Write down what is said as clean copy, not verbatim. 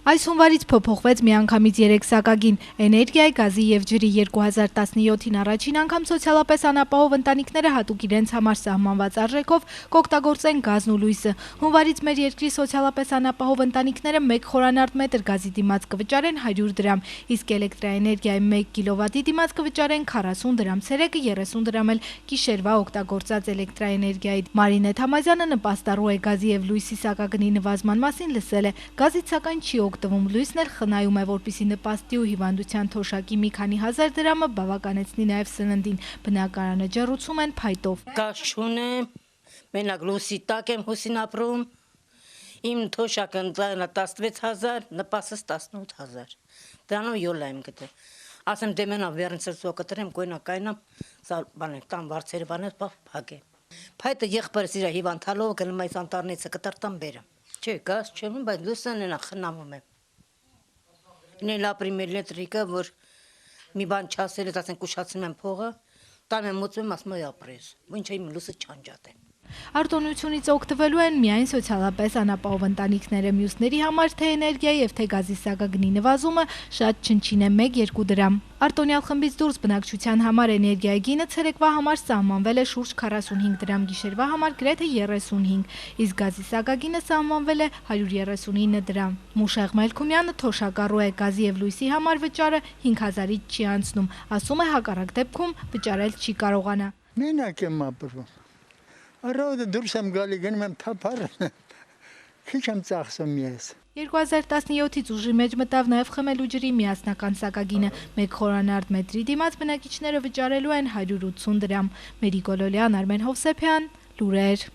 Այս հունվարից փոփոխվեց միանգամից 3 սակագին։ Էներգիայի, գազի եւ ջրի 2017-ին առաջին անգամ սոցիալապես անապահով ընտանիքները հատուկ իրենց համար սահմանված արժեքով կօգտագործեն գազն ու լույսը։ Հունվարից մեր երկրի սոցիալապես անապահով ընտանիքները 1 խորանարդ մետր գազի դիմաց կվճարեն 100 դրամ, իսկ էլեկտրաէներգիայի 1 կիլովատի դիմաց կվճարեն 40 դրամ, ցերեկը 30 դրամ էլ գիշերվա օգտագործած էլեկտրաէներգիայի։ Մարինե Թամազյանը նպաստառու է գազի եւ լույսի սակագնի նվազման մասին լսել է։ Գազից սակայն չի օգտվում, լույսն էլ խնայում է, որպեսզի նպաստի ու հիվանդության թոշակի մի քանի հազար դրամը բավականեցնի նաև սննդին։ Բնակարանը ջեռուցում են փայտով։ Գազ չունեմ, մենակ լույսի տակ եմ հուսին ապրում։ Իմ թոշակը 16,000, նպաստս 18,000։ Դրանով յոլա եմ գտել։ Ասեմ դեմենա վերնցրծո կտրեմ, կոյնա կայնամ, բանը տան վարձերը բանը փակեմ։ Փայտը եղբայրս իր հիվանդալով գնում այս անտառնիցը կտրտամ բերեմ։ Չէ, գազ չեմ, բայց լույսն էլ խնամում եմ։ Նել ապրիմ էլեկտրիկը, որ մի բան չասել, ասենք ուշացնում եմ փողը, տան եմ մոծում, ասում եմ ապրես, ոչ իմ լույսը չանջատեմ։ Արտոնությունից օգտվելու են միայն սոցիալապես անապահով ընտանիքները, մյուսների համար թե էներգիայի եւ թե գազի սակագնի նվազումը շատ չնչին է 1-2 դրամ։ Արտոնյալ խմբից դուրս բնակչության համար էներգիայի գինը ցերեկվա համար սահմանվել է շուրջ 45 դրամ, գիշերվա համար գրեթե 35, իսկ գազի սակագինը սահմանվել է 139 դրամ։ Մուշեղ Մելքումյանը թոշակառու է, գազի եւ լույսի համար վճարը 5000-ից չի անցնում, ասում է հակառակ դեպքում վճարել չի կարողանա։ Մենակ եմ ապրում։ Առավոտը դուրս եմ գալի, գնում եմ թափառ, քիչ եմ ծախսում ես։ 2017-ից ուժի մեջ մտավ նաև խմելու ջրի միասնական սակագինը։ 1 խորանարդ մետրի դիմաց բնակիչները վճարելու են 180 դրամ։ Մերի Գոլոլյան, Արմեն Հովսեփյան, լուրեր։